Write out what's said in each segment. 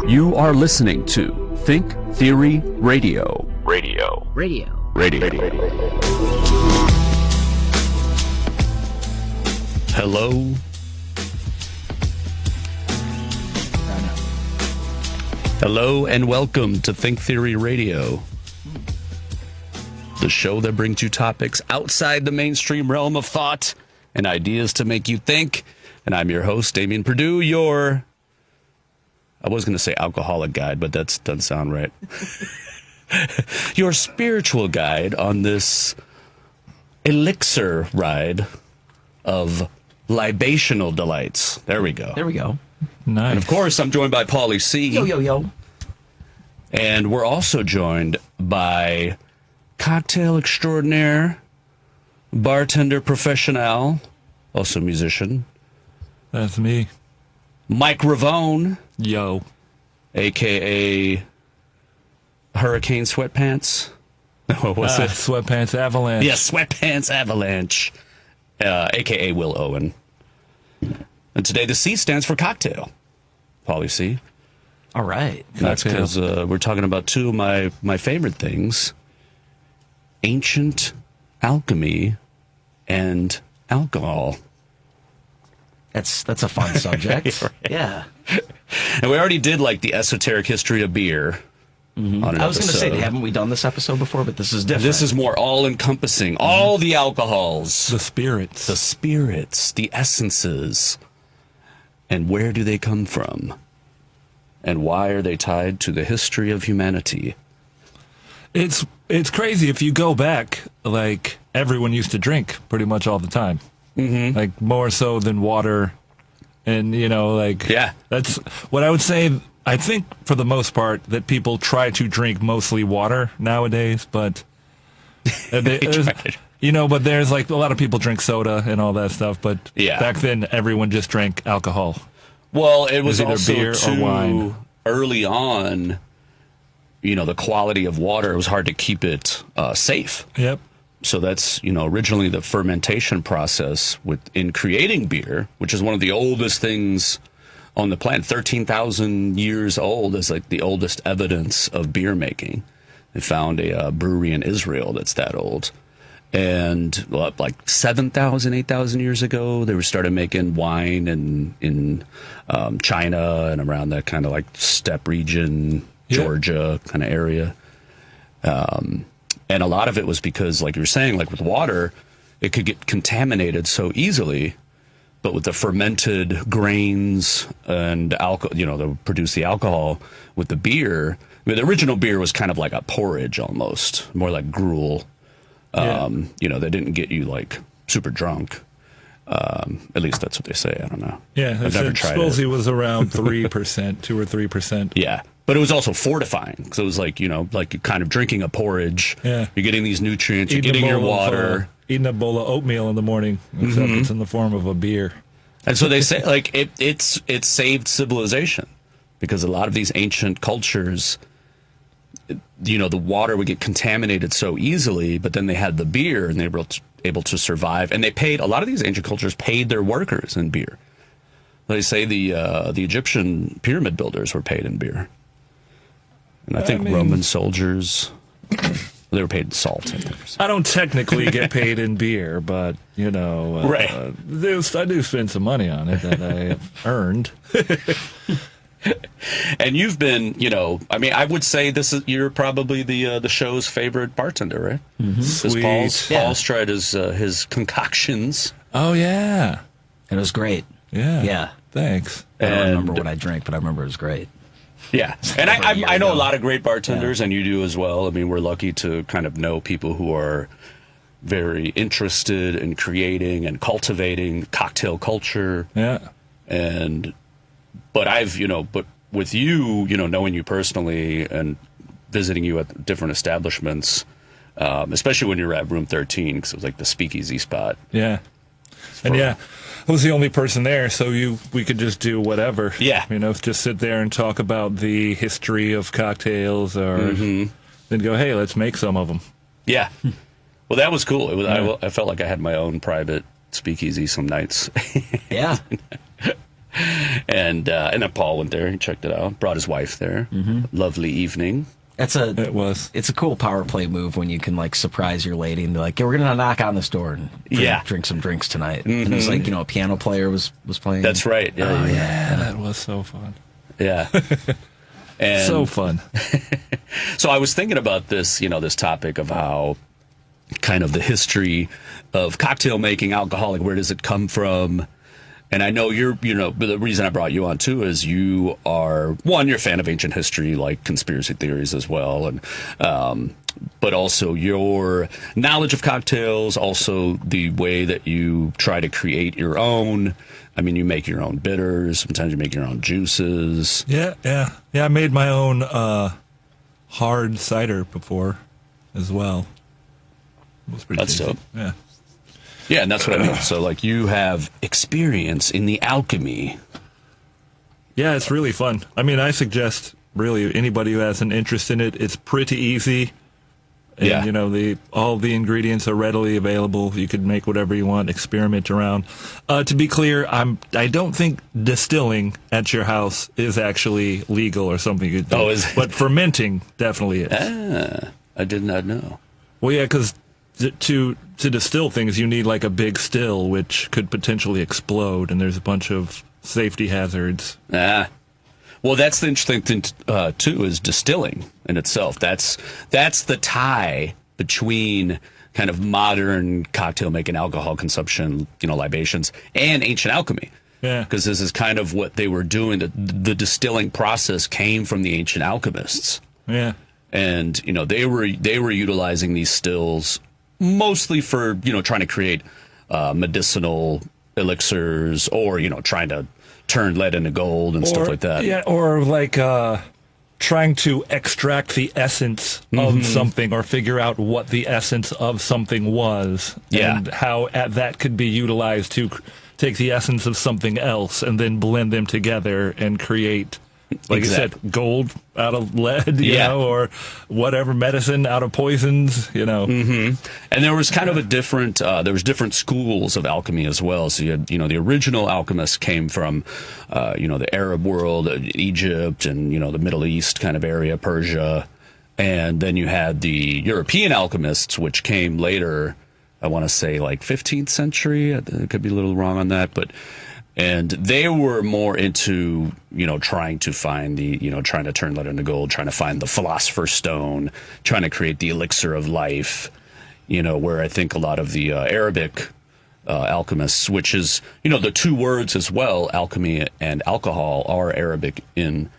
You are listening to Think Theory Radio. Radio. Hello. Hello and welcome to Think Theory Radio, the show that brings you topics outside the mainstream realm of thought and ideas to make you think. And I'm your host, Damien Perdue, I was going to say alcoholic guide, but that doesn't sound right. Your spiritual guide on this elixir ride of libational delights. There we go. Nice. And of course, I'm joined by Paulie C. Yo. And we're also joined by cocktail extraordinaire, bartender professional, also musician, That's me. Mike Rovone, Yo. a.k.a. Hurricane Sweatpants. What was it? Sweatpants Avalanche. Yeah, Sweatpants Avalanche, a.k.a. Will Owen. And today the C stands for cocktail. Paulie C. All right. That's because we're talking about two of my favorite things, ancient alchemy and alcohol. That's a fun subject. Right. Yeah. And we already did like the esoteric history of beer. On an I was going to say, episode. haven't we done this episode before? But this is different. This is more all-encompassing. All the alcohols. The spirits. The spirits, the essences, and where do they come from? And why are they tied to the history of humanity? It's crazy. If you go back, like, everyone used to drink pretty much all the time. Mm-hmm. Like, more so than water. And, Yeah. That's what I would say. I think, for the most part, that people try to drink mostly water nowadays, but but there's like a lot of people drink soda and all that stuff, but back then everyone just drank alcohol. Well, it was either also beer or wine. Early on, the quality of water, it was hard to keep it safe. Yep. So that's, originally the fermentation process in creating beer, which is one of the oldest things on the planet. 13,000 years old is like the oldest evidence of beer making. They found a brewery in Israel that's that old. And like 7,000, 8,000 years ago, they started making wine in China and around that kind of like steppe region, Georgia kind of area. And a lot of it was because, like you were saying, like with water, it could get contaminated so easily. But with the fermented grains and alcohol, that produce the alcohol with the beer, the original beer was kind of like a porridge almost, more like gruel. They didn't get you like super drunk. At least that's what they say. I don't know. Yeah, I've never tried it. It was around 3%, 2 or 3%. Yeah. But it was also fortifying. So it was like, like you're kind of drinking a porridge. Yeah. You're getting these nutrients. You're getting your water. Eating a bowl of oatmeal in the morning, except it's in the form of a beer. And so they say, like, it saved civilization. Because a lot of these ancient cultures, the water would get contaminated so easily, but then they had the beer and they were able to survive. And a lot of these ancient cultures paid their workers in beer. They say the Egyptian pyramid builders were paid in beer. And I think Roman soldiers, they were paid in salt. I don't technically get paid in beer, but, right. I do spend some money on it that I have earned. And you've been, I would say you're probably the show's favorite bartender, right? Mm-hmm. Sweet. Paul's tried his concoctions. Oh, yeah. And it was great. Yeah. Yeah. Thanks. I don't remember what I drank, but I remember it was great. Yeah. And I know a lot of great bartenders, and you do as well. I mean, we're lucky to kind of know people who are very interested in creating and cultivating cocktail culture. Yeah. But with you, knowing you personally and visiting you at different establishments, especially when you were at Room 13, because it was like the speakeasy spot. Yeah. And I was the only person there, so we could just do whatever. Yeah. Just sit there and talk about the history of cocktails, or then go, hey, let's make some of them. Yeah. Well, that was cool. I felt like I had my own private speakeasy some nights. Yeah. And then Paul went there. He checked it out. Brought his wife there. Lovely evening. It's a cool power play move when you can like surprise your lady and be like, "Yeah, we're gonna knock on this door and drink some drinks tonight." And it was like, a piano player was playing. That's right. Yeah, Yeah, that was so fun. Yeah. And So fun. so I was thinking about this, this topic of how kind of the history of cocktail making, alcoholic, where does it come from? And I know but the reason I brought you on too is you are you're a fan of ancient history, like conspiracy theories as well, and but also your knowledge of cocktails, also the way that you try to create your own. I mean, you make your own bitters. Sometimes you make your own juices. Yeah. I made my own hard cider before as well. It was pretty tasty. Dope. Yeah. Yeah, and that's what I mean. So, like, you have experience in the alchemy. Yeah, it's really fun. I mean, I suggest really anybody who has an interest in it. It's pretty easy. And, Yeah. all the ingredients are readily available. You can make whatever you want, experiment around. To be clear, I don't think distilling at your house is actually legal or something you could do. Oh, is it? But fermenting definitely is. I did not know. Well, yeah, because to distill things, you need like a big still, which could potentially explode, and there's a bunch of safety hazards. Well, that's the interesting thing, too, is distilling in itself. That's the tie between kind of modern cocktail making, alcohol consumption, libations, and ancient alchemy. Yeah. Because this is kind of what they were doing. The distilling process came from the ancient alchemists. Yeah. And, they were utilizing these stills mostly for, trying to create medicinal elixirs or, trying to turn lead into gold and stuff like that. Yeah, or like trying to extract the essence of something or figure out what the essence of something was. Yeah. And how that could be utilized to take the essence of something else and then blend them together and create, like Exactly. you said, gold out of lead, Yeah. or whatever, medicine out of poisons, And there was kind of a different, different schools of alchemy as well. So you had, the original alchemists came from, the Arab world, Egypt, and, the Middle East kind of area, Persia. And then you had the European alchemists, which came later, I want to say like 15th century. I could be a little wrong on that, and they were more into, trying to find trying to turn lead into gold, trying to find the philosopher's stone, trying to create the elixir of life, where I think a lot of the Arabic alchemists, which is, the two words as well, alchemy and alcohol, are Arabic in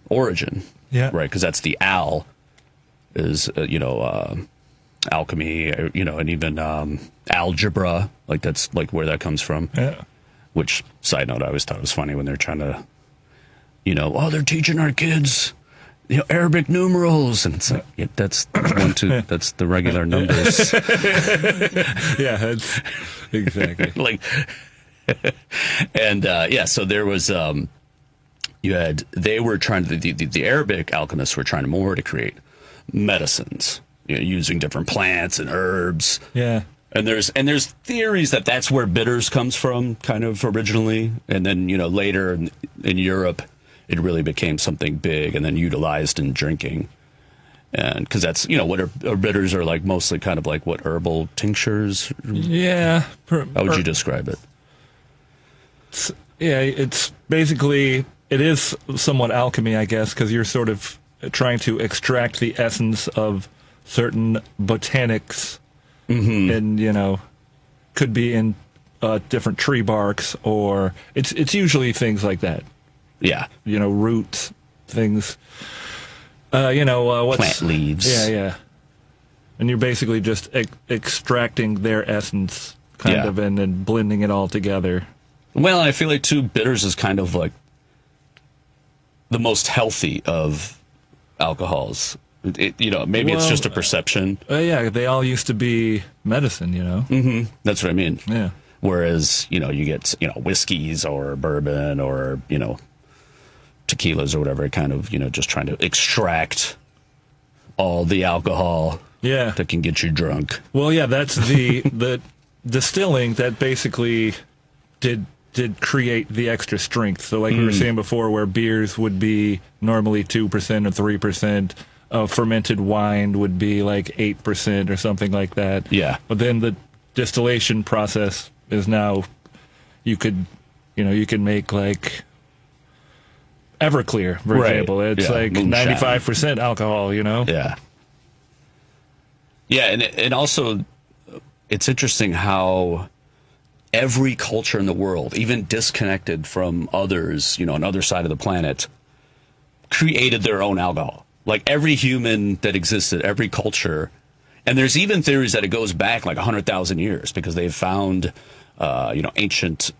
origin. Yeah. Right, because that's the al is, alchemy, and even algebra, like that's like where that comes from. Yeah. Which, side note, I always thought it was funny when they're trying to, they're teaching our kids, Arabic numerals, and it's like, that's 1, 2, that's the regular numbers. Yeah, exactly. Like, and so there was, they were trying to, the Arabic alchemists were trying more to create medicines, using different plants and herbs. Yeah. And there's theories that that's where bitters comes from, kind of originally, and then later in Europe, it really became something big, and then utilized in drinking, and because that's what our bitters are like, mostly kind of like what, herbal tinctures. Yeah. How would you describe it? Yeah, it's basically, it is somewhat alchemy, I guess, because you're sort of trying to extract the essence of certain botanics. And could be in different tree barks, or it's usually things like that. Yeah, Roots, things. plant leaves. Yeah. And you're basically just extracting their essence, kind of, and then blending it all together. Well, I feel like too, bitters is kind of like the most healthy of alcohols. Maybe it's just a perception. Yeah, they all used to be medicine, That's what I mean. Yeah. Whereas, you get, whiskeys or bourbon or, tequilas or whatever, kind of, just trying to extract all the alcohol Yeah. that can get you drunk. Well, yeah, that's the distilling that basically did create the extra strength. So like we were saying before, where beers would be normally 2% or 3%, fermented wine would be like 8% or something like that. Yeah. But then the distillation process is now you can make like Everclear, for example. It's like moonshine. 95% alcohol, Yeah. Yeah, and also it's interesting how every culture in the world, even disconnected from others, on the other side of the planet, created their own alcohol. Like every human that existed, every culture. And there's even theories that it goes back like 100,000 years because they've found, ancient,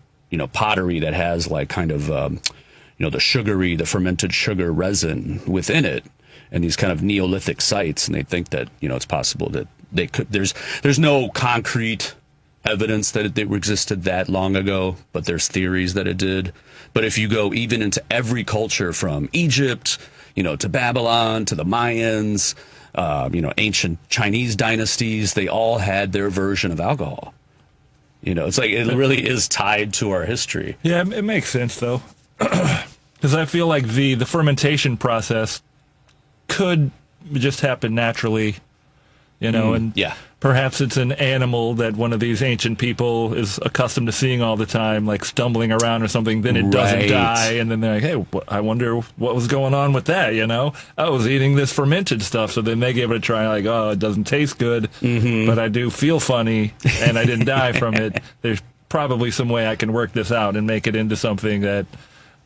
pottery that has like kind of, the fermented sugar resin within it, and these kind of Neolithic sites. And they think that, it's possible that they could, there's no concrete evidence that it existed that long ago, but there's theories that it did. But if you go even into every culture from Egypt, to Babylon, to the Mayans, ancient Chinese dynasties, they all had their version of alcohol. It's like it really is tied to our history. Yeah, it makes sense though, because I feel like the fermentation process could just happen naturally, and perhaps it's an animal that one of these ancient people is accustomed to seeing all the time, like stumbling around or something. Then it doesn't die, and then they're like, "Hey, I wonder what was going on with that." I was eating this fermented stuff, so then they gave it a try. Like, oh, it doesn't taste good, but I do feel funny, and I didn't die from it. There's probably some way I can work this out and make it into something that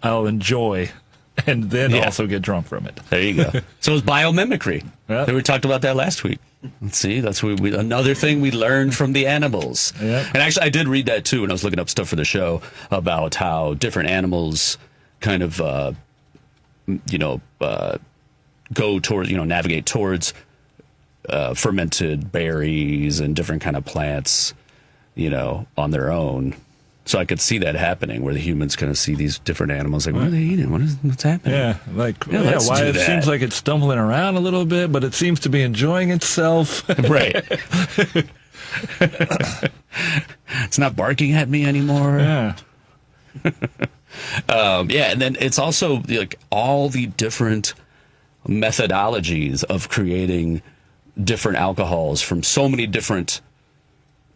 I'll enjoy, and then also get drunk from it. There you go. So it's biomimicry. Yeah. We talked about that last week. Let's see, that's another thing we learned from the animals. Yeah. And actually, I did read that too when I was looking up stuff for the show about how different animals kind of, go towards, navigate towards fermented berries and different kind of plants, on their own. So I could see that happening, where the humans kind of see these different animals, like, what are they eating? What's happening? Yeah, why it seems like it's stumbling around a little bit, but it seems to be enjoying itself. Right. It's not barking at me anymore. Yeah. And then it's also like all the different methodologies of creating different alcohols from so many different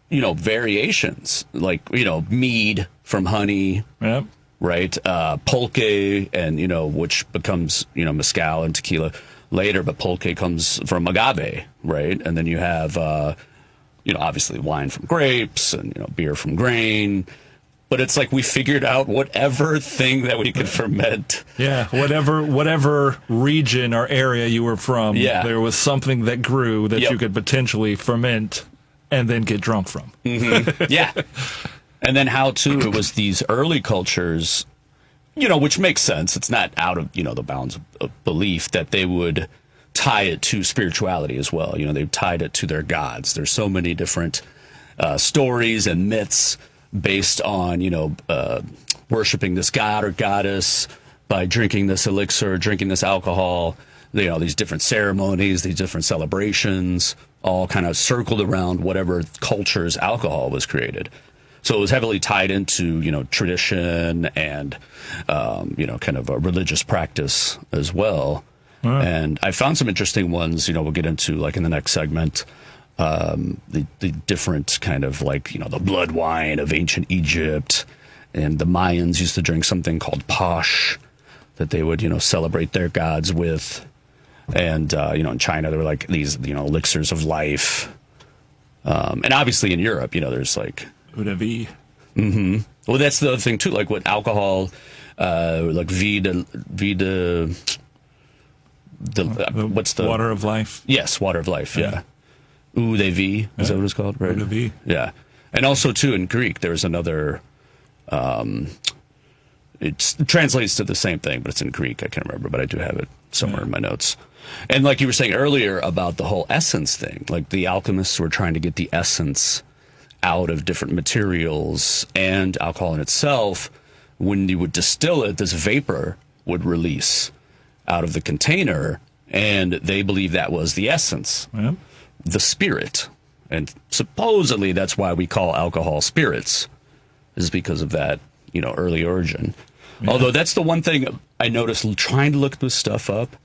variations, like, mead from honey, Yep. right? Pulque, and, which becomes, mezcal and tequila later, but pulque comes from agave, right? And then you have, obviously wine from grapes and, beer from grain. But it's like we figured out whatever thing that we could ferment. Yeah, whatever region or area you were from, there was something that grew that you could potentially ferment and then get drunk from. Mm-hmm. Yeah. And then how, too, it was these early cultures, which makes sense. It's not out of, the bounds of belief that they would tie it to spirituality as well. They tied it to their gods. There's so many different stories and myths based on, worshiping this god or goddess by drinking this elixir, drinking this alcohol, these different ceremonies, these different celebrations, all kind of circled around whatever culture's alcohol was created. So it was heavily tied into, tradition and, kind of a religious practice as well. Wow. And I found some interesting ones, we'll get into like in the next segment. The different kind of like, the blood wine of ancient Egypt, and the Mayans used to drink something called posh that they would, celebrate their gods with. And, in China, there were like these, elixirs of life. And obviously in Europe, there's like Eau de vie. Mm-hmm. Well, that's the other thing too, like with alcohol, like what's the water of life? Yes, water of life. Yeah. Eau de vie, is that what it's called? Right. Eau de vie. Yeah. And also too in Greek, there's another, it translates to the same thing, but it's in Greek. I can't remember, but I do have it somewhere in my notes. And like you were saying earlier about the whole essence thing, like the alchemists were trying to get the essence out of different materials, and alcohol in itself, when you would distill it, this vapor would release out of the container, and they believed that was the essence, the spirit. And supposedly that's why we call alcohol spirits, is because of that, early origin. Yeah. Although that's the one thing I noticed trying to look this stuff up.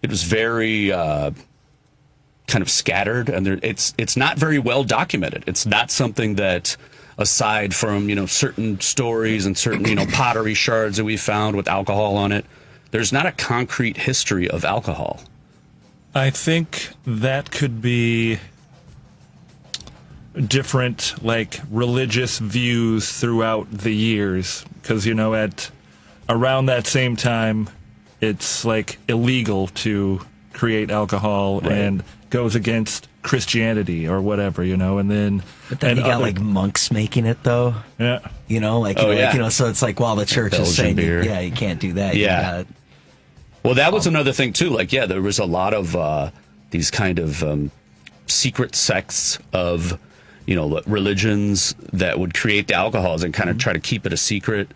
It was very kind of scattered, and it's not very well documented. It's not something that, aside from certain stories and certain pottery shards that we found with alcohol on it, there's not a concrete history of alcohol. I think that could be different, like, religious views throughout the years, because at around that same time, it's like illegal to create alcohol, right, and goes against Christianity or whatever, and then but then you got like monks making it though. Yeah. So it's like, while the church Belgian is saying beer. you can't do that. Yeah. Well, that was another thing too. Like, there was a lot of these kind of secret sects of religions that would create the alcohols and kind of try to keep it a secret,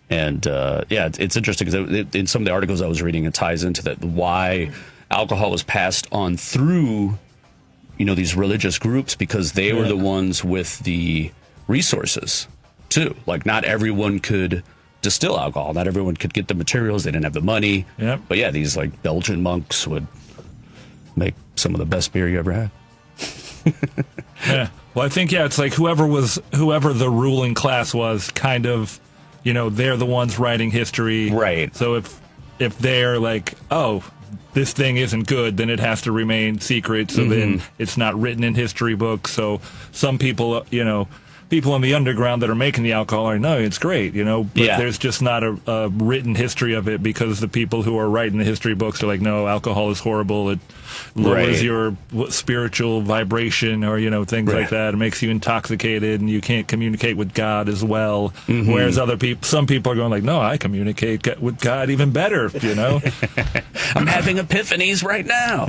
And it's interesting because in some of the articles I was reading, it ties into that, why alcohol was passed on through, these religious groups, because they were the ones with the resources too. Like, not everyone could distill alcohol. Not everyone could get the materials. They didn't have the money. Yep. But yeah, these like Belgian monks would make some of the best beer you ever had. Yeah. Well, I think, it's like whoever the ruling class was, kind of, they're the ones writing history. Right. So if they're like, oh, this thing isn't good, then it has to remain secret. So then it's not written in history books. So some people, people in the underground that are making the alcohol are, no, it's great, but there's just not a written history of it, because the people who are writing the history books are like, no, alcohol is horrible. It lowers your spiritual vibration, or, things like that. It makes you intoxicated and you can't communicate with God as well. Whereas some people are going like, no, I communicate with God even better, I'm having epiphanies right now.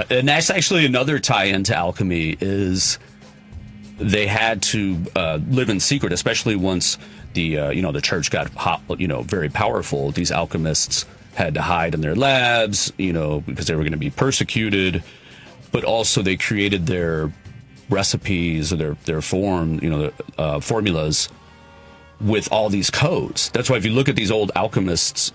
And that's actually another tie-in to alchemy, is they had to live in secret, especially once the church got very powerful. These alchemists had to hide in their labs, because they were going to be persecuted. But also they created their recipes, or their formulas with all these codes. That's why if you look at these old alchemists,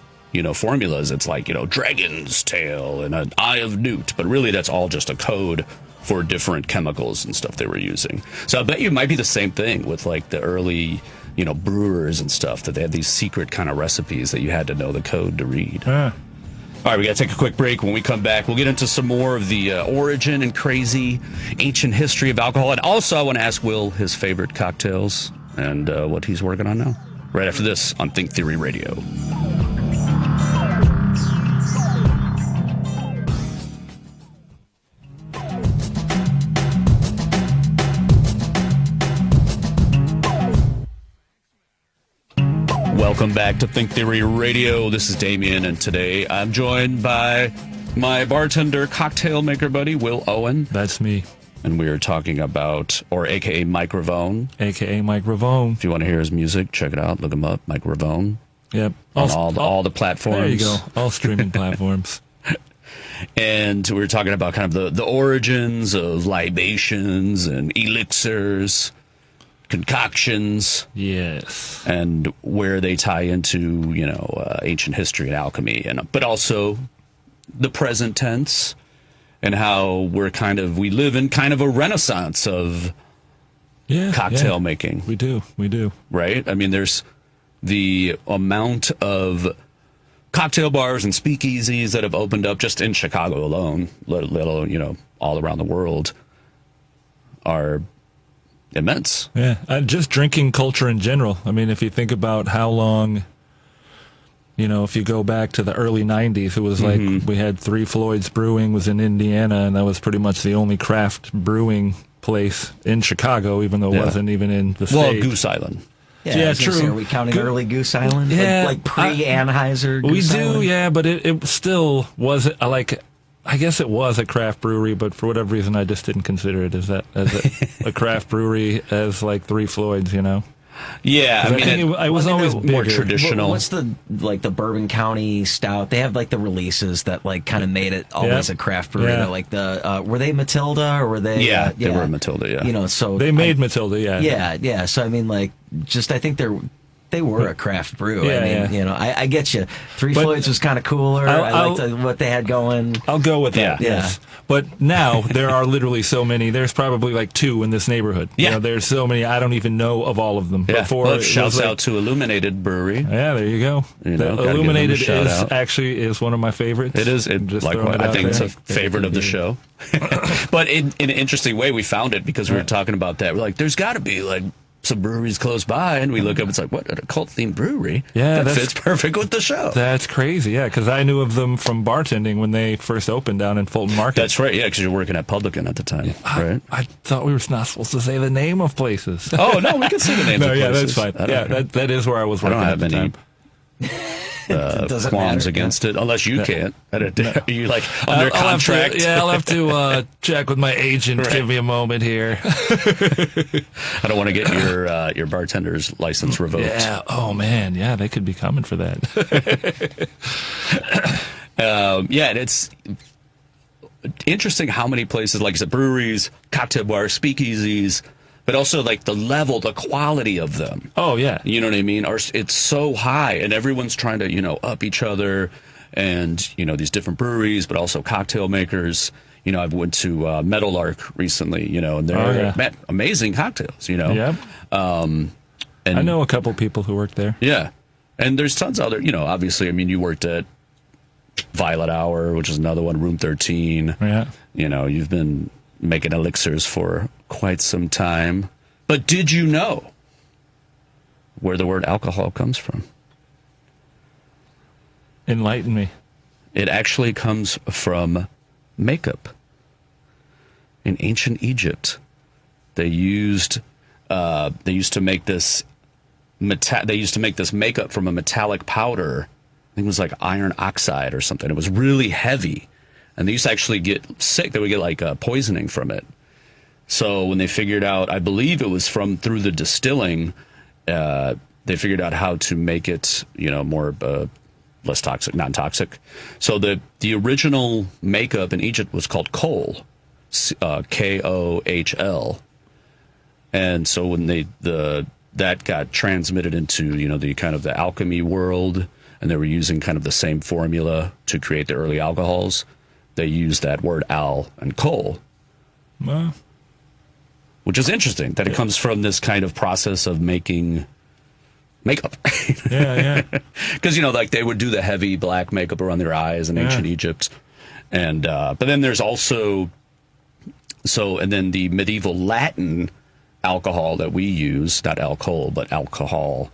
formulas, it's like, dragon's tail and an eye of newt. But really that's all just a code for different chemicals and stuff they were using. So I bet you it might be the same thing with like the early, brewers and stuff, that they had these secret kind of recipes that you had to know the code to read. All right, we got to take a quick break. When we come back, we'll get into some more of the origin and crazy ancient history of alcohol. And also I want to ask Will his favorite cocktails and what he's working on now. Right after this on Think Theory Radio. Welcome back to Think Theory Radio. This is Damien, and today I'm joined by my bartender, cocktail maker buddy, Will Owen. That's me. And we are talking about, or a.k.a. Mike Rovone. A.k.a. Mike Rovone. If you want to hear his music, check it out. Look him up, Mike Rovone. Yep. On all the platforms. There you go. All streaming platforms. And we were talking about kind of the origins of libations and elixirs, concoctions. Yes. And where they tie into, ancient history and alchemy, but also the present tense, and how we live in kind of a renaissance of cocktail making. We do. Right? I mean, there's the amount of cocktail bars and speakeasies that have opened up just in Chicago alone, let alone, all around the world, are immense. Yeah, just drinking culture in general. I mean, if you think about how long, if you go back to the early 90s, it was like we had Three Floyds Brewing was in Indiana, and that was pretty much the only craft brewing place in Chicago, even though it wasn't even in the state. Well, Goose Island. Yeah, true. Are we counting early Goose Island? Yeah. Like pre-Anheuser Goose We do, Island? yeah, but it still wasn't like... I guess it was a craft brewery, but for whatever reason, I just didn't consider it as a craft brewery, as like Three Floyds, Yeah, I mean, I was always more bigger. traditional. What's the Bourbon County Stout? They have like the releases that like kind of made it always a craft brewery. Yeah. Like the were they Matilda or were they? Yeah, they were Matilda. Yeah, You know, so They made Matilda, yeah. Yeah. So I mean, like, just I think they were a craft brew. Yeah, I mean, yeah. you know, I get you. Three But Floyds was kind of cooler. I liked what they had going. I'll go with that. Yeah. Yes. But now there are literally so many. There's probably like 2 in this neighborhood. Yeah. You know, there's so many. I don't even know of all of them. yeah. Before, Well, it was shouts like- out to Illuminated Brewery. Yeah, there you go. You know, gotta give them a Illuminated shout is out. actually is one of my favorites. It is. Just Like, throwing it I out think it's there. a favorite of the show. But in an interesting way, we found it because we were talking about that. We're like, there's got to be like some breweries close by, and we look up. It's like, what, a cult themed brewery? Yeah, that fits perfect with the show. That's crazy. Yeah, because I knew of them from bartending when they first opened down in Fulton Market. That's right. Yeah, because you're working at Publican at the time, right? I thought we were not supposed to say the name of places. Oh no, we can say the names. No, of yeah, that's places. fine. Yeah, that is where I was I working don't at have the any Doesn't qualms matter. against it, unless you can't. You like under contract. I'll have to check with my agent. Right. Give me a moment here. I don't want to get your bartender's license revoked. Yeah. Oh man. Yeah, they could be coming for that. Yeah, and it's interesting how many places, like I said, breweries, cocktail bars, speakeasies, but also like the level, the quality of them. Oh yeah. You know what I mean? It's so high, and everyone's trying to, up each other, and these different breweries, but also cocktail makers. I went to Meadowlark recently, and they're amazing cocktails. Yep. And I know a couple people who work there. yeah, and there's tons of other. Obviously, I mean, you worked at Violet Hour, which is another one, Room 13. Yeah. You've been making elixirs for quite some time. But did you know where the word alcohol comes from? Enlighten me. It actually comes from makeup. In ancient Egypt, they used to make this makeup from a metallic powder. I think it was like iron oxide or something. It was really heavy, and they used to actually get sick. They would get like poisoning from it. So when they figured out, I believe it was through the distilling, they figured out how to make it, more less toxic, non-toxic. So the original makeup in Egypt was called kohl, Kohl, and so when that got transmitted into the kind of the alchemy world, and they were using kind of the same formula to create the early alcohols, they used that word al and kohl. Well, Which is interesting that it comes from this kind of process of making makeup. yeah. Because, like they would do the heavy black makeup around their eyes in ancient Egypt. And, but then there's also, and then the medieval Latin alcohol that we use, not alcohol, but alcohol,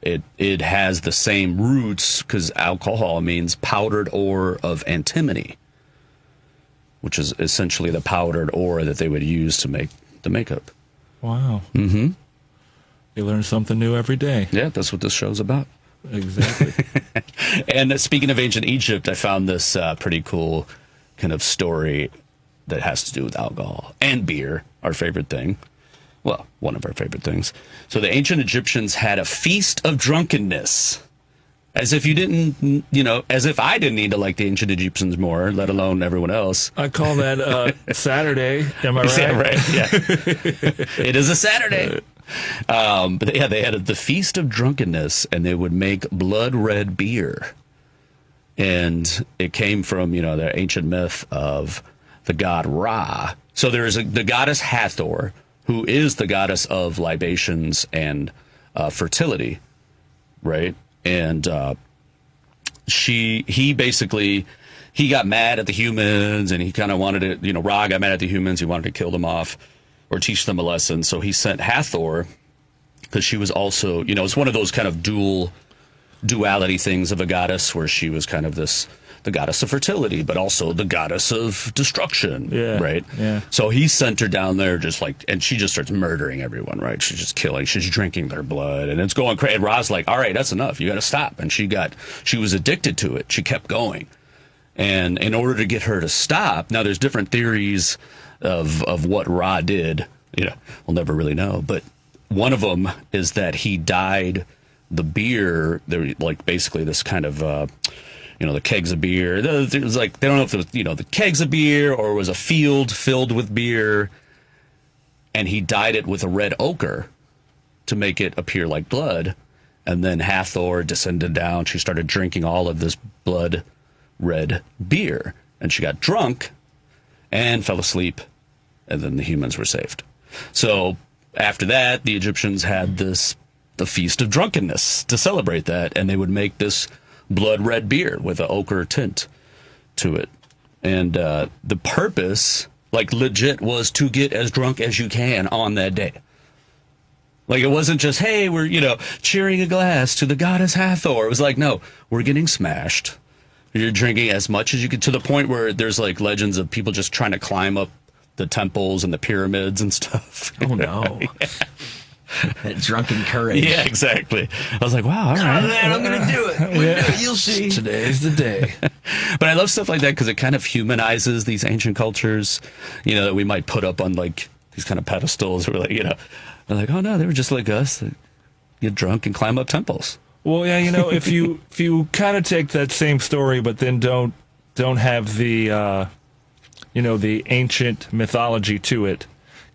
it has the same roots because alcohol means powdered ore of antimony, which is essentially the powdered ore that they would use to make the makeup. Wow. Mm-hmm. You learn something new every day. Yeah, that's what this show's about. Exactly. And speaking of ancient Egypt, I found this pretty cool kind of story that has to do with alcohol and beer, our favorite thing. Well, one of our favorite things. So the ancient Egyptians had a Feast of Drunkenness. As if you didn't, as if I didn't need to like the ancient Egyptians more, let alone everyone else. I call that Saturday. Am I right? Yeah, right. Yeah. It is a Saturday. But yeah, they had the Feast of Drunkenness, and they would make blood red beer. And it came from, the ancient myth of the god Ra. So there is the goddess Hathor, who is the goddess of libations and fertility, right? And he got mad at the humans, and he kind of wanted to, Ra got mad at the humans. He wanted to kill them off or teach them a lesson. So he sent Hathor, because she was also, it's one of those kind of duality things of a goddess, where she was kind of the goddess of fertility, but also the goddess of destruction, right? Yeah. So he sent her down there and she just starts murdering everyone, right? She's just killing, she's drinking their blood, and it's going crazy. And Ra's like, all right, that's enough. You got to stop. And she was addicted to it. She kept going. And in order to get her to stop, now there's different theories of what Ra did. We'll never really know. But one of them is that he dyed the beer, they're like basically this kind of, the kegs of beer. It was like, they don't know if it was, the kegs of beer or it was a field filled with beer. And he dyed it with a red ochre to make it appear like blood. And then Hathor descended down. She started drinking all of this blood red beer. And she got drunk and fell asleep. And then the humans were saved. So after that, the Egyptians had the Feast of Drunkenness to celebrate that. And they would make this blood red beer with an ochre tint to it. And the purpose, like legit, was to get as drunk as you can on that day. Like, it wasn't just, hey, we're, cheering a glass to the goddess Hathor. It was like, no, we're getting smashed. You're drinking as much as you can, to the point where there's like legends of people just trying to climb up the temples and the pyramids and stuff. Oh, no. Yeah. That drunken courage. Yeah, exactly. I was like, wow, all right. Oh, man, I'm going to do it. You'll see. Today's the day. But I love stuff like that because it kind of humanizes these ancient cultures, that we might put up on like these kind of pedestals. We're like, they're like, oh no, they were just like us. They get drunk and climb up temples. Well, yeah, if you kind of take that same story, but then don't have the the ancient mythology to it,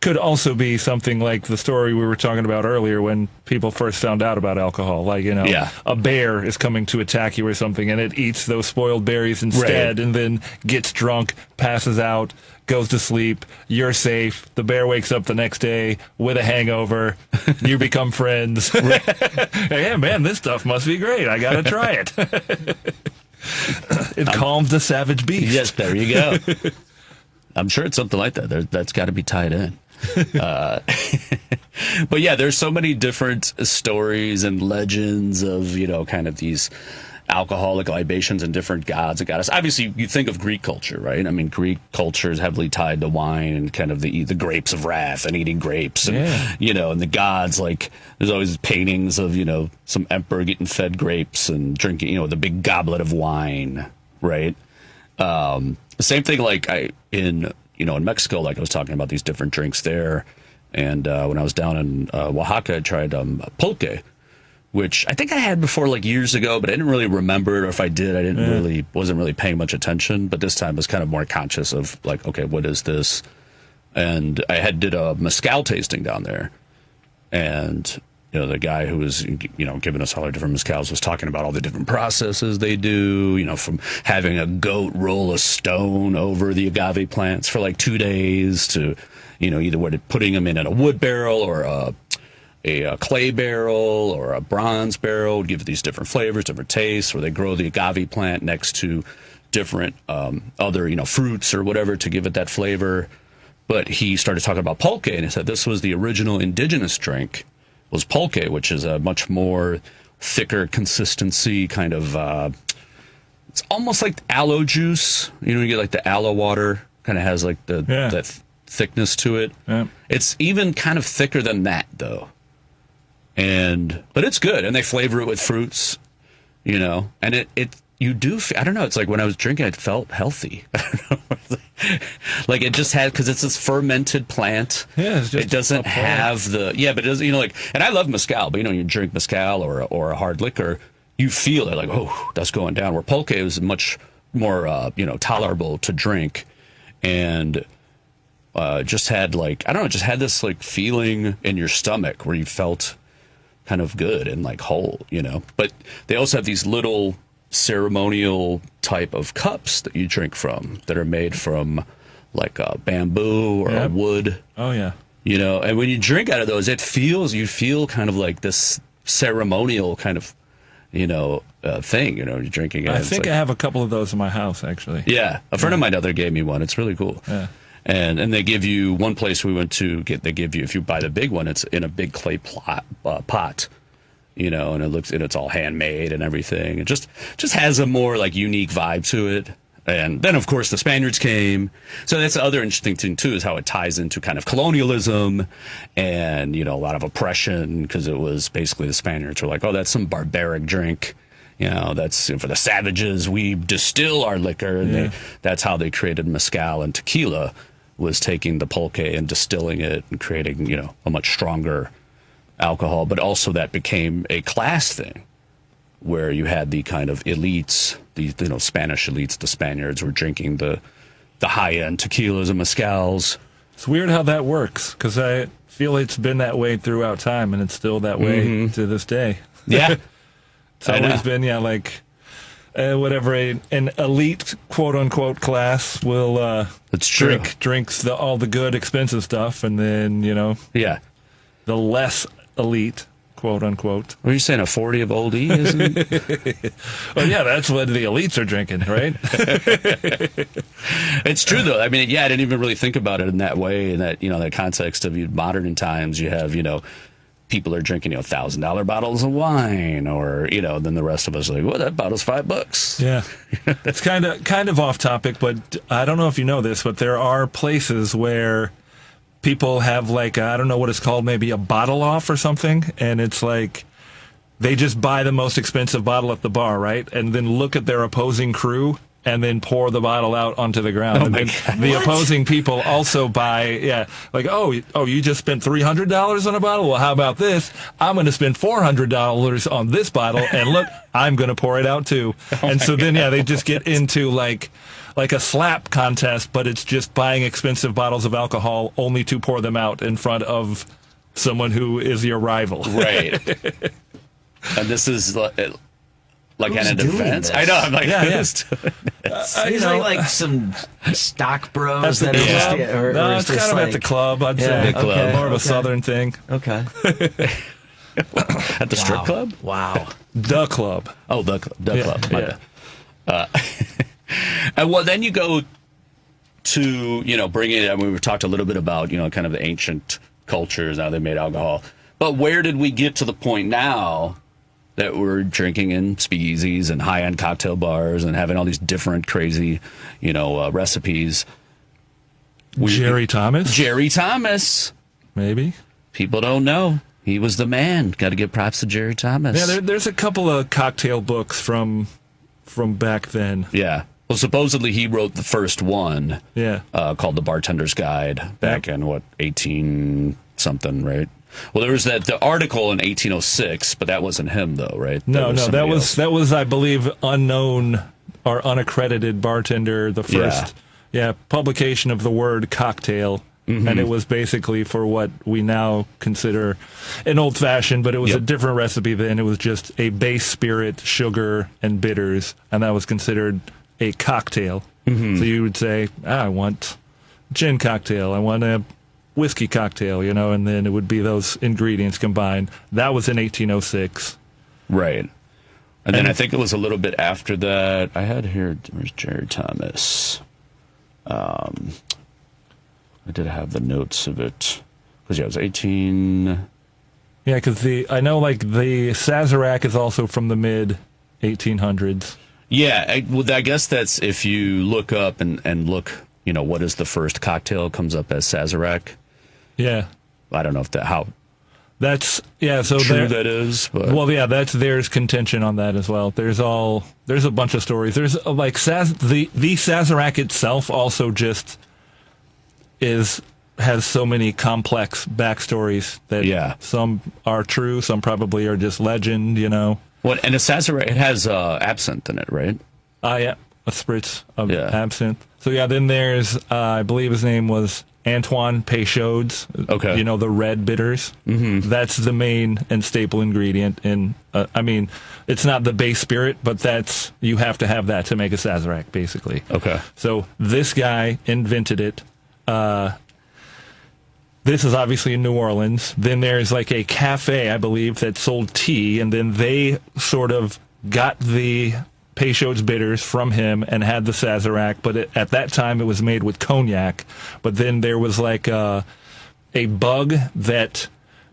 could also be something like the story we were talking about earlier when people first found out about alcohol. Like, a bear is coming to attack you or something, and it eats those spoiled berries instead, and then gets drunk, passes out, goes to sleep. You're safe. The bear wakes up the next day with a hangover. You become friends. Hey, man, this stuff must be great. I got to try it. It calms the savage beast. Yes, there you go. I'm sure it's something like that. That's got to be tied in. But yeah, there's so many different stories and legends of, kind of these alcoholic libations and different gods and goddesses. Obviously, you think of Greek culture, right? I mean, Greek culture is heavily tied to wine and kind of the grapes of wrath and eating grapes. And, and the gods, like, there's always paintings of, some emperor getting fed grapes and drinking, the big goblet of wine, right? Same thing, like, in Mexico, like I was talking about these different drinks there. And when I was down in Oaxaca, I tried pulque, which I think I had before, like years ago, but I didn't really remember it. Or if I did, wasn't really paying much attention. But this time I was kind of more conscious of like, okay, what is this? And I did a mezcal tasting down there. And, the guy who was, giving us all our different mezcals was talking about all the different processes they do, from having a goat roll a stone over the agave plants for like 2 days to, either putting them in a wood barrel or a clay barrel or a bronze barrel, would give these different flavors, different tastes, where they grow the agave plant next to different other, fruits or whatever to give it that flavor. But he started talking about pulque, and he said this was the original indigenous drink, was pulque, which is a much more thicker consistency, kind of, it's almost like aloe juice. You get like the aloe water, kind of has like that thickness to it. Yeah. It's even kind of thicker than that, though. But it's good, and they flavor it with fruits, and you do, I don't know, it's like when I was drinking, it felt healthy. I don't know. Like it just had, because it's this fermented plant. Yeah, it's just it doesn't have but it doesn't, and I love mezcal, but you drink mezcal or a hard liquor, you feel it like, oh, that's going down. Where pulque is much more, tolerable to drink, and just had like, I don't know, just had this like feeling in your stomach where you felt kind of good and like whole, But they also have these little ceremonial type of cups that you drink from that are made from like bamboo or a wood. Oh yeah. And when you drink out of those, you feel kind of like this ceremonial kind of, thing, you're drinking it. I think I have a couple of those in my house, actually. Yeah. A friend of mine gave me one. It's really cool. Yeah. And they give you, one place we went to, they give you, if you buy the big one, it's in a big clay pot, and it's all handmade and everything. It just has a more like unique vibe to it. And then of course the Spaniards came. So that's the other interesting thing too, is how it ties into kind of colonialism and, a lot of oppression, because it was basically the Spaniards were like, oh, that's some barbaric drink. That's for the savages. We distill our liquor. And that's how they created mezcal and tequila, was taking the pulque and distilling it and creating, a much stronger alcohol, but also that became a class thing where you had the kind of elites, the Spanish elites, the Spaniards were drinking the high-end tequilas and mezcals. It's weird how that works, because I feel it's been that way throughout time, and it's still that way to this day. Yeah. It's always been, whatever an elite, quote-unquote, class will drinks all the good, expensive stuff, and then, the less elite, quote-unquote. What are you saying, a 40 of Old E, isn't it? Well, yeah, that's what the elites are drinking, right? It's true, though. I mean, I didn't even really think about it in that way, in that, that context of modern times. You have, people are drinking, $1,000 bottles of wine, or, then the rest of us are like, well, that bottle's $5. Yeah. It's kind of off topic, but I don't know if you know this, but there are places where people have I don't know what it's called, maybe a bottle off or something, and it's like they just buy the most expensive bottle at the bar, right? And then look at their opposing crew and then pour the bottle out onto the ground. Oh, and my then God. The opposing people also buy, you just spent $300 on a bottle? Well, how about this? I'm going to spend $400 on this bottle, and look, I'm going to pour it out too. And so then, they just get into like a slap contest, but it's just buying expensive bottles of alcohol only to pour them out in front of someone who is your rival. Right. And this is like Who's an doing event. this? I know. I'm like, Seems like some stock bros that are Yeah. just, No, it's kind of at the club, I'd say. The club. More of a southern thing. Okay. at the strip club? Wow. The club. Oh, the club. My Yeah. bad. And well, then you go to, bring it, I mean, we've talked a little bit about, kind of the ancient cultures, how they made alcohol. But where did we get to the point now that we're drinking in speakeasies and high-end cocktail bars and having all these different crazy, recipes? Jerry Thomas? Jerry Thomas. Maybe. People don't know. He was the man. Got to give props to Jerry Thomas. Yeah, there's a couple of cocktail books from back then. Yeah. Well, supposedly he wrote the first one. Yeah. Called The Bartender's Guide back in, 18-something, right? Well, there was the article in 1806, but that wasn't him, though, right? No, somebody else. that was, I believe, unknown or unaccredited bartender, the first publication of the word cocktail. Mm-hmm. And it was basically for what we now consider an old-fashioned, but it was a different recipe then. It was just a base spirit, sugar, and bitters, and that was considered a cocktail. Mm-hmm. So you would say, I want gin cocktail, I want a whiskey cocktail, and then it would be those ingredients combined. That was in 1806. Right. And then I think it was a little bit after that. I had here, where's Jerry Thomas? I did have the notes of it. Because, it was 18... Yeah, because I know, the Sazerac is also from the mid-1800s. Yeah, I guess that's if you look up and look, what is the first cocktail, comes up as Sazerac. Yeah. I don't know if how that's so true that is, but well, yeah, there's contention on that as well. There's a bunch of stories. There's the Sazerac itself also just has so many complex backstories that some are true, some probably are just legend, What and a Sazerac, it has absinthe in it, right? Yeah, a spritz of absinthe. So then there's I believe his name was Antoine Peychaud's, okay. The red bitters. Mm-hmm. That's the main and staple ingredient in, it's not the base spirit, but you have to have that to make a Sazerac, basically. Okay. So this guy invented it. This is obviously in New Orleans. Then there's a cafe, I believe, that sold tea, and then they sort of got the Peychaud's bitters from him and had the Sazerac, but at that time it was made with cognac. But then there was a bug that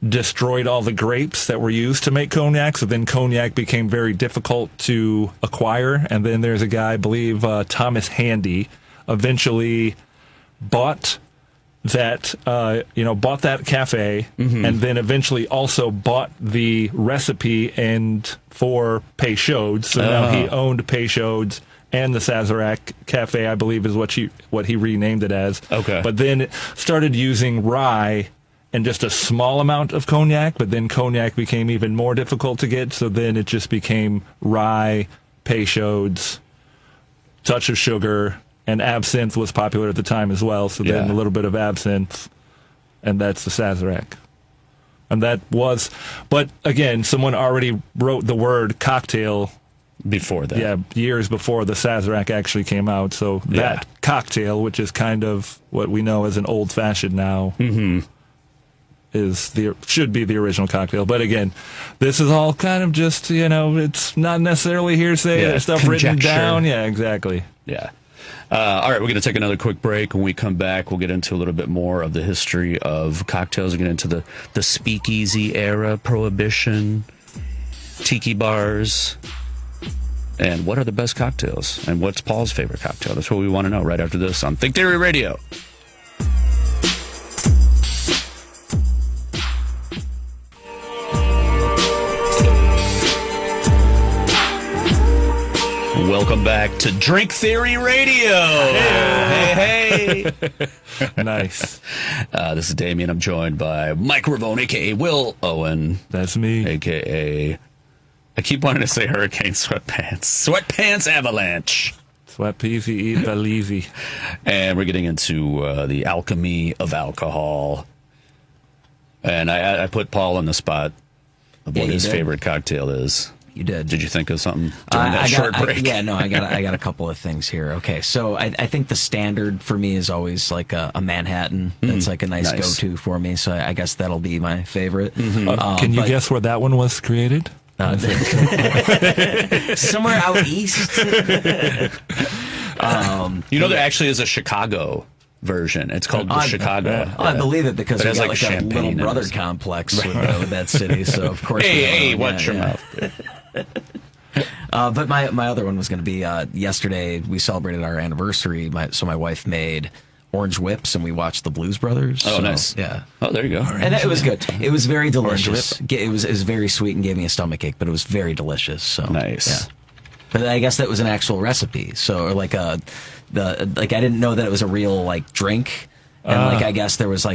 destroyed all the grapes that were used to make cognac, so then cognac became very difficult to acquire. And then there's a guy, I believe Thomas Handy, eventually bought that cafe, mm-hmm. and then eventually also bought the recipe for Peychaud's. So now he owned Peychaud's and the Sazerac Cafe, I believe, is what he renamed it as. Okay. But then started using rye and just a small amount of cognac, but then cognac became even more difficult to get, so then it just became rye, Peychaud's, touch of sugar, and absinthe was popular at the time as well, so then a little bit of absinthe, and that's the Sazerac. And that was, but again, someone already wrote the word cocktail before that. Yeah, years before the Sazerac actually came out, so that cocktail, which is kind of what we know as an old-fashioned now, should be the original cocktail. But again, this is all kind of just, it's not necessarily hearsay. There's stuff written down. Yeah, exactly. Yeah. All right, we're going to take another quick break. When we come back, we'll get into a little bit more of the history of cocktails. We'll get into the speakeasy era, prohibition, tiki bars, and what are the best cocktails, and what's Paul's favorite cocktail. That's what we want to know right after this on Think Theory Radio. Welcome back to Drink Theory Radio. Hey. Nice. This is Damien. I'm joined by Mike Rovone, a.k.a. Will Owen. That's me. A.k.a. I keep wanting to say Hurricane Sweatpants. Sweatpants Avalanche. Sweat peasy, eat belizy. And we're getting into the alchemy of alcohol. And I put Paul on the spot of what his favorite cocktail is. You did. Did you think of something during that short break? I got a couple of things here. Okay, so I think the standard for me is always like a Manhattan. That's like a nice go-to for me. So I guess that'll be my favorite. Can you guess where that one was created? Somewhere out east. There actually is a Chicago version. It's called the Chicago. I believe it because it we got like a little brother complex with that city. So of course, hey, watch your mouth. But my other one was going to be yesterday. We celebrated our anniversary. So my wife made orange whips, and we watched the Blues Brothers. Oh, nice. Yeah. Oh, there you go. And it was good. It was very delicious. It was very sweet and gave me a stomachache, but it was very delicious. So nice. Yeah. But I guess that was an actual recipe. So or I didn't know that it was a real drink. And I guess there was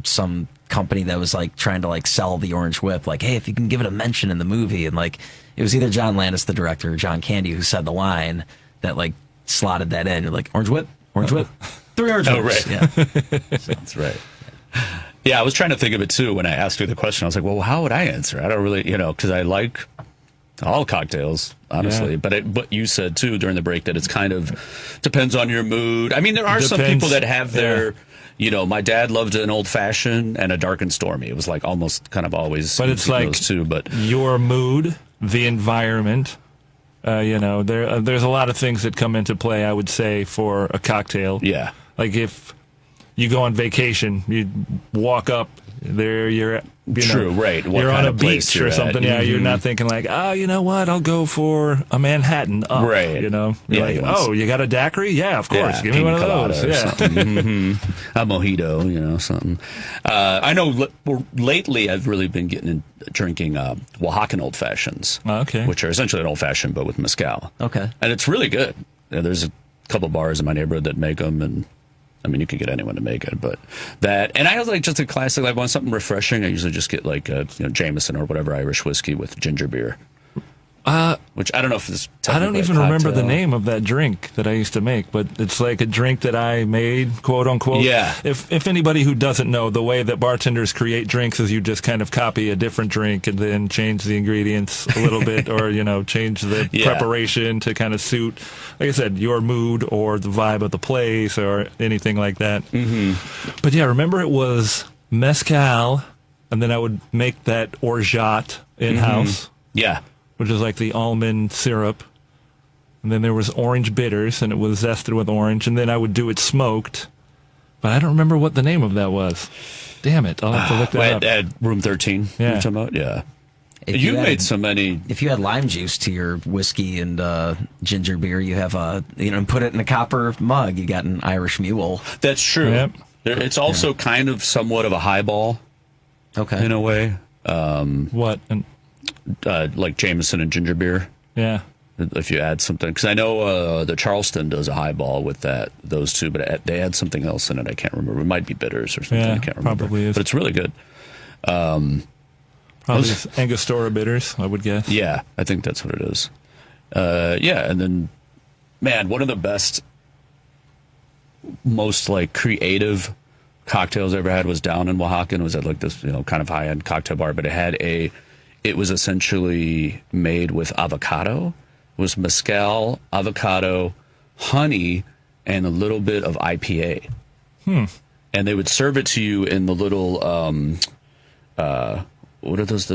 some company that was trying to sell the orange whip, hey, if you can give it a mention in the movie, and it was either John Landis, the director, or John Candy who said the line that slotted that in. You're orange whip, 3 orange whips. Oh, right. Yeah. That's right. Yeah, I was trying to think of it too when I asked you the question. I was like, well, how would I answer? I don't really, because I like all cocktails, honestly. Yeah. But you said too during the break that it's kind of depends on your mood. I mean, there are some people that have their, my dad loved an old fashioned and a dark and stormy. It was almost kind of always. But it's those two. But your mood, the environment. There's a lot of things that come into play, I would say, for a cocktail. Yeah. If you go on vacation, you walk up there, you're right. You're on a beach or something. Yeah, you're not thinking you know what? I'll go for a Manhattan up. Right. You're you got a daiquiri? Yeah, of course. Give me one of those. Yeah. A mojito, something. I know lately I've really been drinking Oaxacan old fashions. Okay. Which are essentially an old fashioned but with mezcal. Okay. And it's really good. There's a couple bars in my neighborhood that make them, and I mean, you can get anyone to make it, but that, and I was just a classic, I want something refreshing. I usually just get Jameson or whatever Irish whiskey with ginger beer. Which I don't know if it's I don't even remember the name of that drink that I used to make, but it's a drink that I made, quote unquote. Yeah. If anybody who doesn't know, the way that bartenders create drinks is you just kind of copy a different drink and then change the ingredients a little bit, or change the preparation to kind of suit, like I said, your mood or the vibe of the place or anything like that. Mm-hmm. But yeah, remember it was mezcal, and then I would make that orgeat in-house. Mm-hmm. Yeah. Which is the almond syrup. And then there was orange bitters, and it was zested with orange. And then I would do it smoked. But I don't remember what the name of that was. Damn it. I'll have to look that up. At Room 13, yeah. you're talking about? Yeah. You made so many. If you had lime juice to your whiskey and ginger beer, you have and put it in a copper mug, you got an Irish mule. That's true. Yep. It's also kind of somewhat of a highball. Okay. In a way. What? Like Jameson and ginger beer. Yeah. if you add something, because I know the Charleston does a highball with those two, but they add something else in it. I can't remember. It might be bitters or something. Yeah, I can't remember. probably is. But it's really good. Probably Angostura bitters, I would guess. Yeah, I think that's what it is. Yeah, and then, man, one of the best, most like creative cocktails I ever had was down in Oaxaca. And it was at like this, kind of high end cocktail bar, but it was essentially made with avocado. It was mezcal, avocado, honey, and a little bit of IPA. And they would serve it to you in the little, what are those?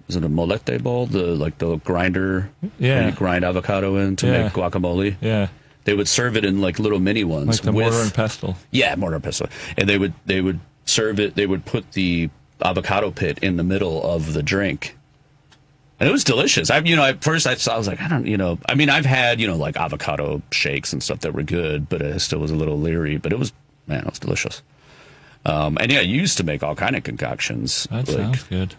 Is it a molete bowl? The grinder. Yeah. Where you grind avocado in to make guacamole. Yeah. They would serve it in like little mini ones. Like the mortar and pestle. Yeah, mortar and pestle. And they would serve it. They would put the avocado pit in the middle of the drink. And it was delicious. At first I was like, I've had, like avocado shakes and stuff that were good, but I still was a little leery. But it was delicious. And yeah, you used to make all kind of concoctions. That sounds good.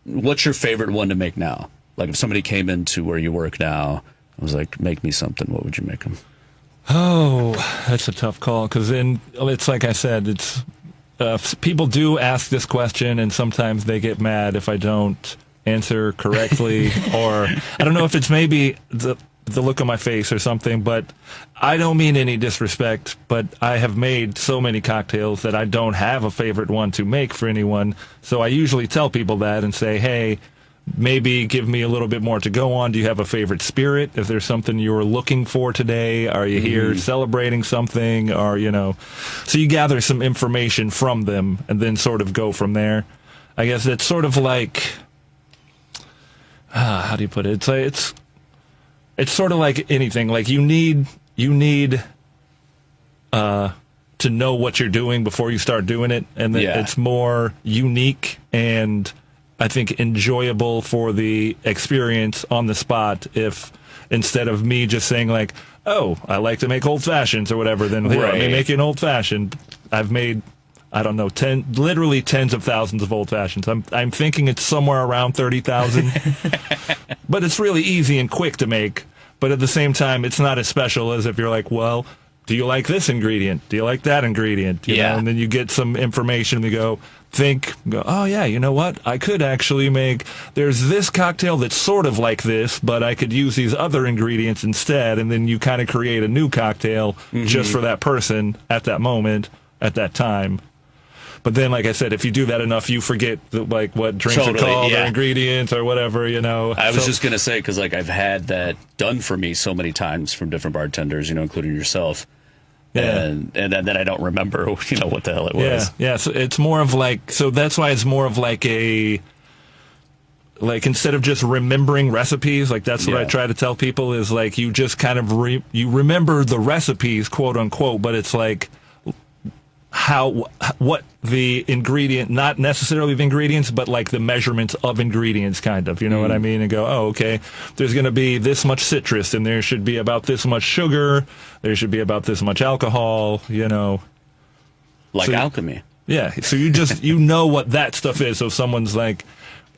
What's your favorite one to make now? Like if somebody came into where you work now, and was like, make me something, what would you make them? Oh, that's a tough call. Because it's like I said, it's people do ask this question, and sometimes they get mad if I don't answer correctly, or I don't know if it's maybe the look on my face or something, but I don't mean any disrespect, but I have made so many cocktails that I don't have a favorite one to make for anyone. So I usually tell people that and say, hey, maybe give me a little bit more to go on. Do you have a favorite spirit? If there's something you're looking for today, are you here celebrating something? Or, so you gather some information from them and then sort of go from there. I guess it's sort of like, how do you put it? It's sort of like anything. Like you need to know what you're doing before you start doing it, and then it's more unique and I think enjoyable for the experience on the spot. If instead of me just saying like, "Oh, I like to make old fashions" or whatever, then here, let me make an old fashioned. I've made, I don't know, literally tens of thousands of old fashions. I'm thinking it's somewhere around 30,000. But it's really easy and quick to make. But at the same time, it's not as special as if you're like, well, do you like this ingredient? Do you like that ingredient? You know? And then you get some information and you go, oh yeah, you know what? I could actually there's this cocktail that's sort of like this, but I could use these other ingredients instead. And then you kind of create a new cocktail just for that person at that moment, at that time. But then, like I said, if you do that enough, you forget what drinks are called or ingredients or whatever, I was just going to say, because I've had that done for me so many times from different bartenders, including yourself. Yeah. And then I don't remember, what the hell it was. Yeah. So it's more of so that's why it's more of instead of just remembering recipes, that's what I try to tell people is you just kind of you remember the recipes, quote unquote, but it's what the ingredient, not necessarily the ingredients, but the measurements of ingredients, kind of, what I mean? And go, oh, okay, there's going to be this much citrus, and there should be about this much sugar, there should be about this much alcohol, Like alchemy. Yeah, so you just, what that stuff is. So if someone's like,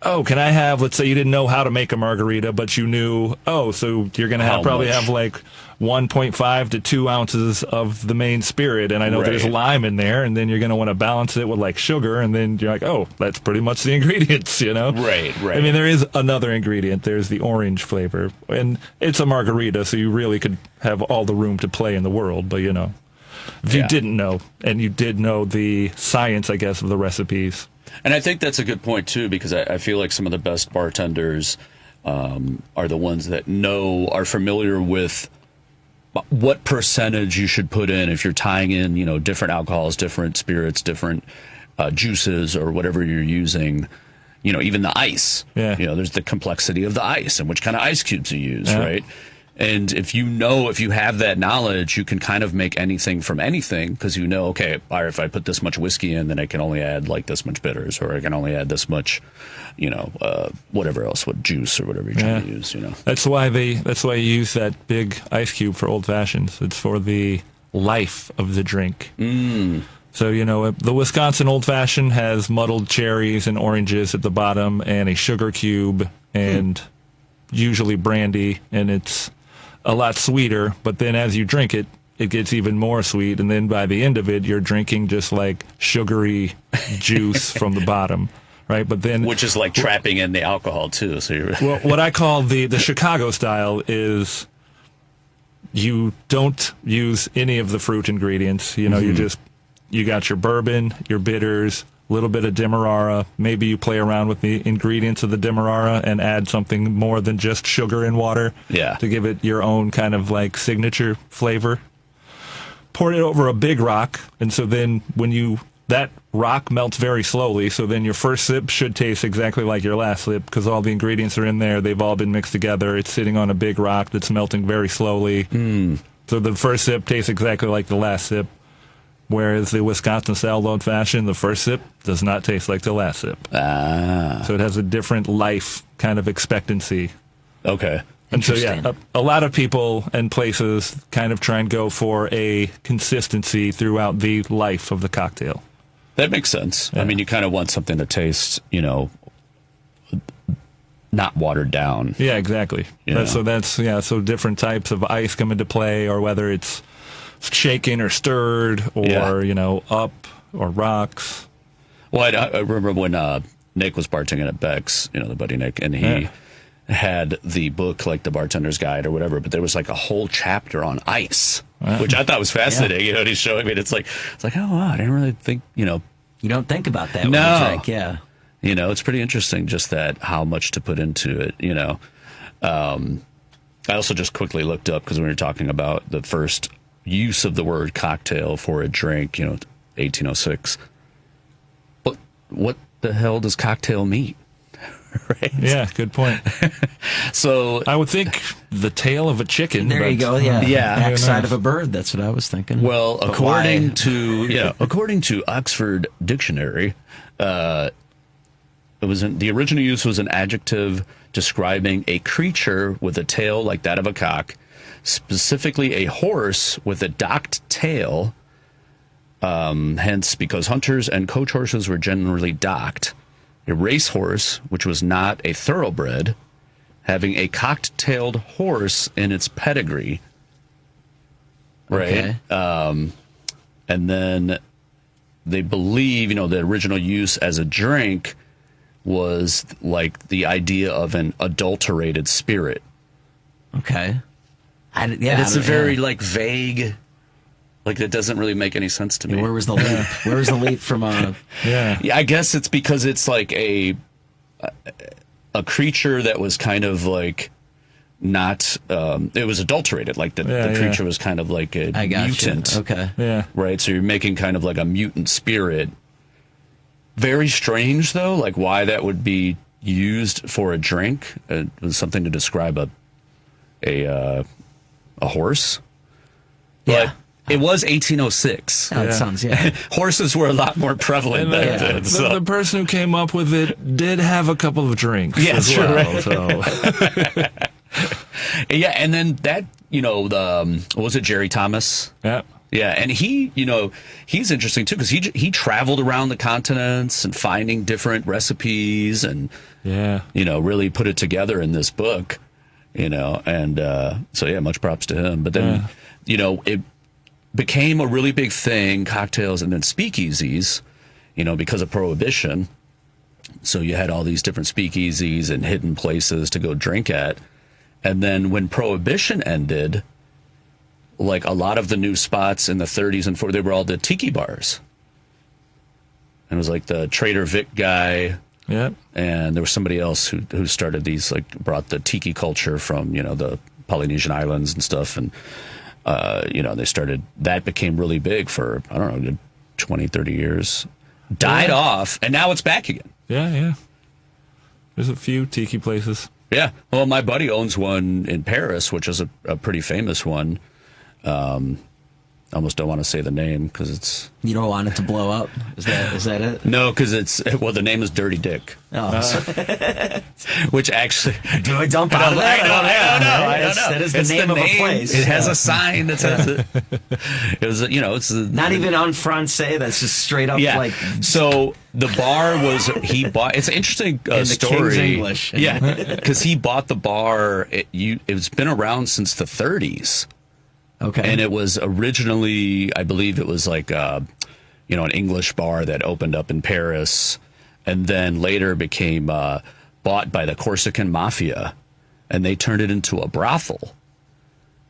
oh, can I have, let's say you didn't know how to make a margarita, but you knew, so you're going to have 1.5 to 2 ounces of the main spirit, and I know there's lime in there, and then you're going to want to balance it with sugar, and then you're like, oh, that's pretty much the ingredients, Right. I mean, there is another ingredient. There's the orange flavor, and it's a margarita, so you really could have all the room to play in the world, but if you didn't know, and you did know the science, I guess, of the recipes. And I think that's a good point, too, because I feel like some of the best bartenders are the ones that are familiar with what percentage you should put in if you're tying in, different alcohols, different spirits, different juices, or whatever you're using. Even the ice. Yeah. There's the complexity of the ice and which kind of ice cubes you use, right? And if you have that knowledge, you can kind of make anything from anything, because okay, if I put this much whiskey in, then I can only add this much bitters, or I can only add this much, whatever else, what juice or whatever you're trying to use, That's why you use that big ice cube for old fashions. It's for the life of the drink. So, the Wisconsin old fashioned has muddled cherries and oranges at the bottom, and a sugar cube, and usually brandy, and it's a lot sweeter. But then as you drink it, it gets even more sweet, and then by the end of it, you're drinking just like sugary juice from the bottom, right? But then, which is like trapping in the alcohol too. So you're well, what I call the Chicago style is you don't use any of the fruit ingredients. You know, you got your bourbon, your bitters, a little bit of demerara. Maybe you play around with the ingredients of the demerara and add something more than just sugar and water to give it your own kind of like signature flavor. Pour it over a big rock, and so then that rock melts very slowly, so then your first sip should taste exactly like your last sip because all the ingredients are in there. They've all been mixed together. It's sitting on a big rock that's melting very slowly. So the first sip tastes exactly like the last sip, whereas the Wisconsin-style old-fashioned, the first sip does not taste like the last sip. So it has a different life kind of expectancy. Okay. And so, yeah, a lot of people and places kind of try and go for a consistency throughout the life of the cocktail. That makes sense. Yeah. I mean, you kind of want something that tastes, not watered down. Yeah, exactly. Yeah. So different types of ice come into play, or whether it's shaken or stirred, or, up, or rocks. Well, I remember when Nick was bartending at Beck's, the buddy Nick, and he had the book, like the Bartender's Guide or whatever, but there was like a whole chapter on ice, which I thought was fascinating. And he's showing me, and it's like, oh, wow, I didn't really think, You don't think about that when No. you drink, yeah. It's pretty interesting just that how much to put into it, I also just quickly looked up, because when we were talking about the first use of the word cocktail for a drink, 1806. But what the hell does cocktail mean? Right? Yeah, good point. So I would think the tail of a chicken. There you go, yeah. Yeah. Backside of a bird, that's what I was thinking. Well, But according why? to Oxford Dictionary, the original use was an adjective describing a creature with a tail like that of a cock, specifically a horse with a docked tail. Hence, because hunters and coach horses were generally docked. A racehorse, which was not a thoroughbred, having a cocked-tailed horse in its pedigree. Right? Okay. And then they believe, the original use as a drink was like the idea of an adulterated spirit. Okay. And it's a very vague, that doesn't really make any sense to me. Where was the leap? Where was the leap from Yeah, I guess it's because it's like a creature that was kind of like not, it was adulterated. Like the creature was kind of like a mutant. You. Okay. Yeah. Right. So you're making kind of like a mutant spirit. Very strange though, like why that would be used for a drink. It was something to describe a horse. Yeah. But it was 1806. Oh, it sounds, yeah. Horses were a lot more prevalent back then. The person who came up with it did have a couple of drinks. Yeah, as sure. well, so. Yeah, and then that, what was it, Jerry Thomas? Yeah. Yeah, and he, he's interesting too, because he traveled around the continents and finding different recipes and, really put it together in this book, and so yeah, much props to him. But then, it became a really big thing, cocktails and then speakeasies, because of Prohibition. So you had all these different speakeasies and hidden places to go drink at. And then when Prohibition ended, like a lot of the new spots in the 30s and 40s, they were all the tiki bars. And it was like the Trader Vic guy. Yep. And there was somebody else who started these, brought the tiki culture from, the Polynesian islands and stuff. And, they started, that became really big for, I don't know, 20, 30 years. Died off, and now it's back again. Yeah. There's a few tiki places. Yeah. Well, my buddy owns one in Paris, which is a pretty famous one. I almost don't want to say the name because it's... You don't want it to blow up? Is that it? No, because the name is Dirty Dick. Oh. Which actually... Do I dump out of that? I don't know. That is the name of a place. It has a sign that says it. It was, it's... Not even en français. That's just straight up like... So the bar was... He bought... It's an interesting in the story. King's English. Yeah, because he bought the bar... It's been around since the 30s. Okay. And it was originally, I believe it was like, an English bar that opened up in Paris and then later became bought by the Corsican mafia, and they turned it into a brothel.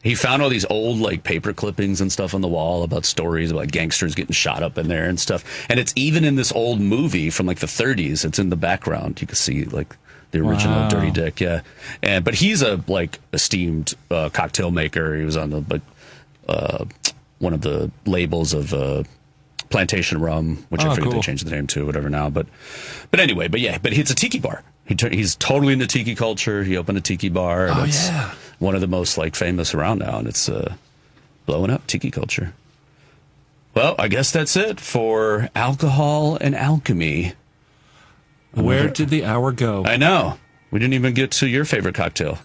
He found all these old like paper clippings and stuff on the wall about stories about gangsters getting shot up in there and stuff. And it's even in this old movie from like the 30s. It's in the background. You can see like the original Wow. Dirty Dick. Yeah. But he's a like esteemed cocktail maker. He was on the one of the labels of Plantation Rum, which I forget they changed the name to, whatever now. But anyway, but it's a tiki bar. He's totally into tiki culture. He opened a tiki bar. Oh, It's yeah. one of the most like famous around now, and it's blowing up tiki culture. Well, I guess that's it for alcohol and alchemy. Where did the hour go? I know. We didn't even get to your favorite cocktail.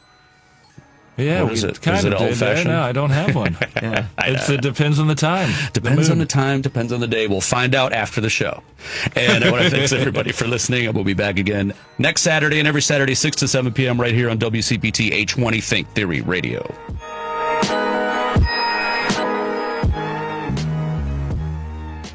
Yeah, What is it? kind Is it of did. old-fashioned? No, I don't have one. Yeah. It depends on the time. Depends on mood. the time, depends on the day. We'll find out after the show. And I want to thank everybody for listening. And we'll be back again next Saturday and every Saturday, 6 to 7 p.m. right here on WCPT 820 Think Theory Radio.